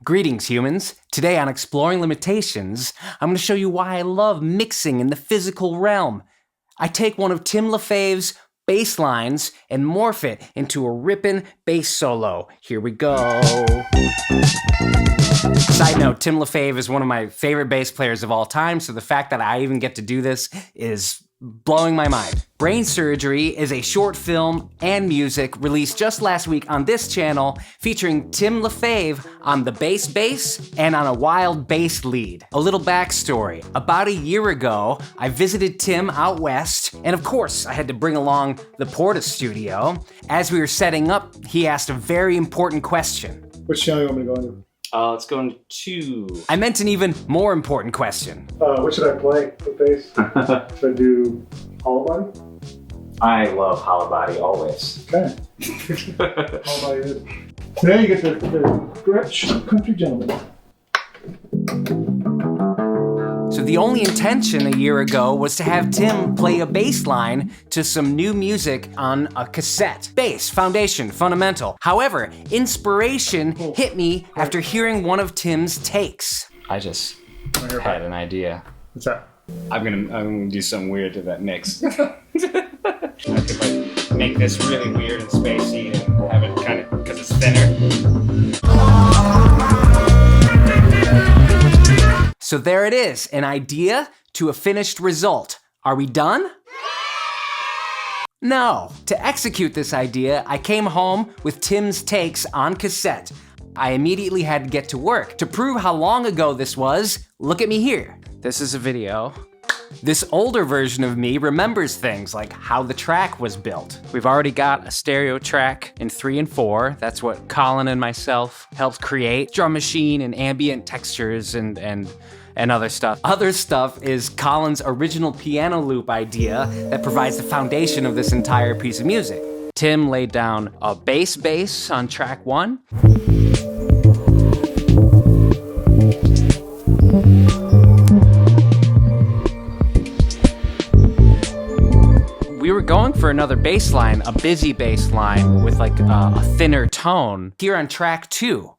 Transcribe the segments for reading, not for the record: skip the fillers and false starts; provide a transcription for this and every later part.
Greetings, humans. Today on Exploring Limitations, I'm going to show you why I love mixing in the physical realm. I take one of Tim Lefebvre's bass lines and morph it into a rippin' bass solo. Here we go. Side note, Tim Lefebvre is one of my favorite bass players of all time, so the fact that I even get to do this is blowing my mind. Brain Surgery is a short film and music released just last week on this channel featuring Tim Lefebvre on the bass and on a wild bass lead. A little backstory. About a year ago, I visited Tim out west, and of course, I had to bring along the Porta studio. As we were setting up, he asked a very important question. Which channel you want me to go into? Let's go into 2. I meant an even more important question. What should I play with bass? Should I do hollow body? I love hollow body always. Okay. Hollow body is. Today you get the rich country gentleman. So the only intention a year ago was to have Tim play a bass line to some new music on a cassette. Bass, foundation, fundamental. However, inspiration hit me after hearing one of Tim's takes. I just had an idea. What's that? I'm gonna do something weird to that mix. I could like make this really weird and spacey and have it kind of, because it's thinner. So there it is, an idea to a finished result. Are we done? No. To execute this idea, I came home with Tim's takes on cassette. I immediately had to get to work. To prove how long ago this was, look at me here. This is a video. This older version of me remembers things like how the track was built. We've already got a stereo track in 3 and 4. That's what Colin and myself helped create. Drum machine and ambient textures and other stuff. Other stuff is Colin's original piano loop idea that provides the foundation of this entire piece of music. Tim laid down a bass on track 1. We were going for another bass line, a busy bass line with like a thinner tone. Here on track 2.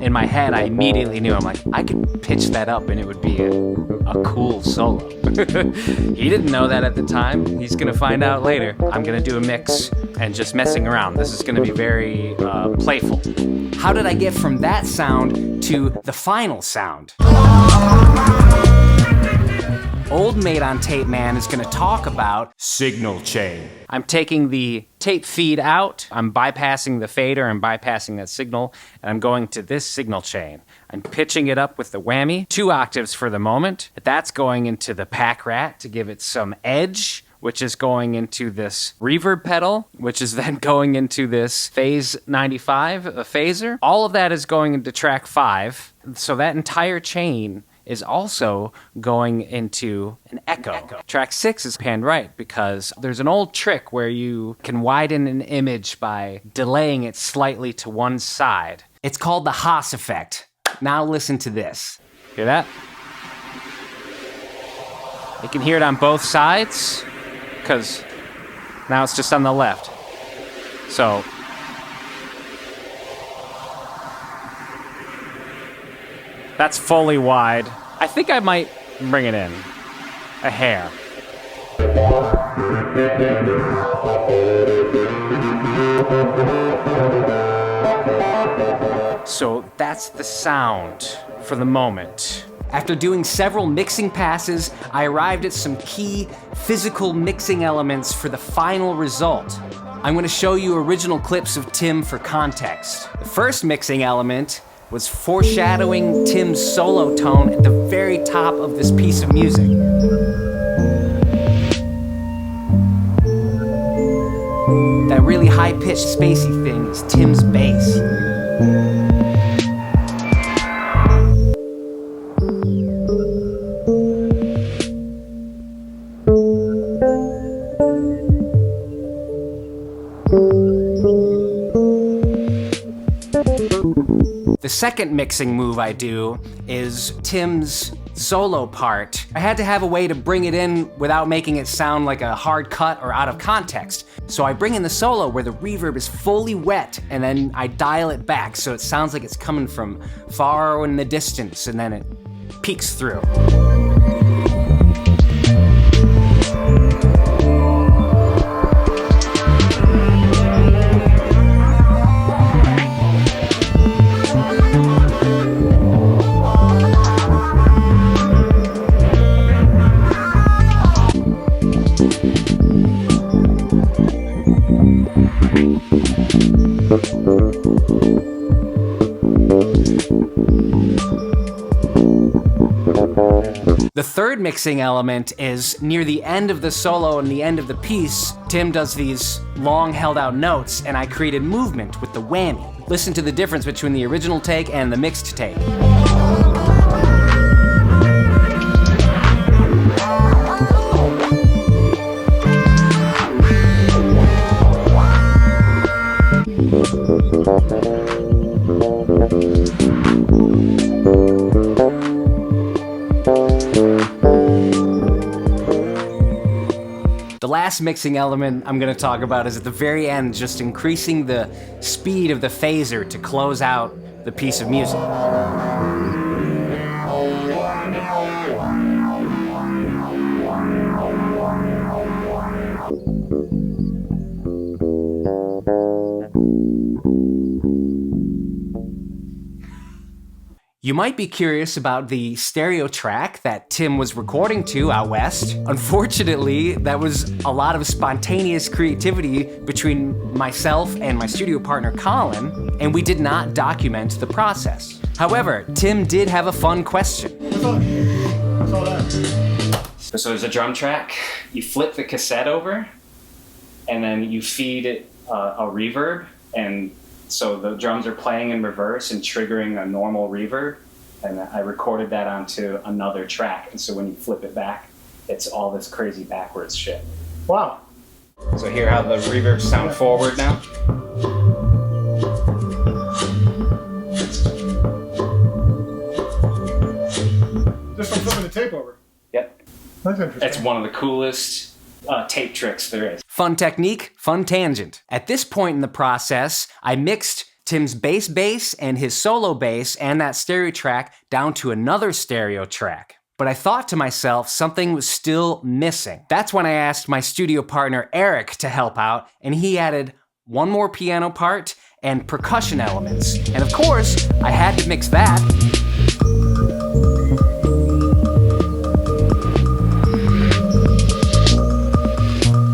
In my head, I immediately knew, I'm like, I could pitch that up and it would be a cool solo. He didn't know that at the time. He's gonna find out later. I'm gonna do a mix and just messing around. This is gonna be very playful. How did I get from that sound to the final sound? Old Mate on Tape Man is gonna talk about signal chain. I'm taking the tape feed out, I'm bypassing the fader, I'm bypassing that signal, and I'm going to this signal chain. I'm pitching it up with the whammy, 2 octaves for the moment. That's going into the pack rat to give it some edge, which is going into this reverb pedal, which is then going into this phase 95, a phaser. All of that is going into track 5, so that entire chain is also going into an echo. Track 6 is panned right because there's an old trick where you can widen an image by delaying it slightly to one side. It's called the Hos Effect. Now listen to this. Hear that? You can hear it on both sides because now it's just on the left. So that's fully wide. I think I might bring it in a hair. So that's the sound for the moment. After doing several mixing passes, I arrived at some key physical mixing elements for the final result. I'm gonna show you original clips of Tim for context. The first mixing element was foreshadowing Tim's solo tone at the very top of this piece of music. That really high-pitched, spacey thing is Tim's bass. The second mixing move I do is Tim's solo part, I had to have a way to bring it in without making it sound like a hard cut or out of context. So I bring in the solo where the reverb is fully wet, and then I dial it back so it sounds like it's coming from far in the distance, and then it peeks through. The third mixing element is near the end of the solo and the end of the piece. Tim does these long held out notes, and I created movement with the whammy. Listen to the difference between the original take and the mixed take. The last mixing element I'm gonna talk about is at the very end, just increasing the speed of the phaser to close out the piece of music. You might be curious about the stereo track that Tim was recording to out west. Unfortunately, that was a lot of spontaneous creativity between myself and my studio partner Colin, and we did not document the process. However, Tim did have a fun question. What's all that? So there's a drum track, you flip the cassette over, and then you feed it a reverb, and so the drums are playing in reverse and triggering a normal reverb, and I recorded that onto another track, and so when you flip it back, it's all this crazy backwards shit. Wow. So hear how the reverbs sound forward now? Just from flipping the tape over. Yep. That's interesting. It's one of the coolest tape tricks there is. Fun technique, fun tangent. At this point in the process, I mixed Tim's bass and his solo bass and that stereo track down to another stereo track. But I thought to myself something was still missing. That's when I asked my studio partner Eric to help out, and he added one more piano part and percussion elements. And of course, I had to mix that.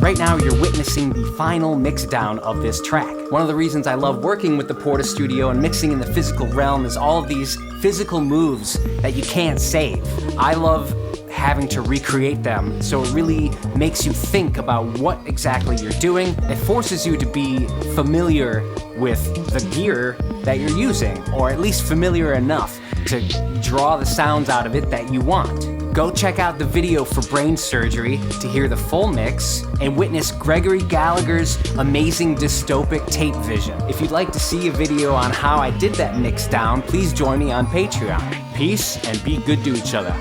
Right now, you're witnessing the final mixdown of this track. One of the reasons I love working with the Porta Studio and mixing in the physical realm is all of these physical moves that you can't save. I love having to recreate them, so it really makes you think about what exactly you're doing. It forces you to be familiar with the gear that you're using, or at least familiar enough to draw the sounds out of it that you want. Go check out the video for Brain Surgery to hear the full mix and witness Gregory Gallagher's amazing dystopic tape vision. If you'd like to see a video on how I did that mix down, please join me on Patreon. Peace and be good to each other.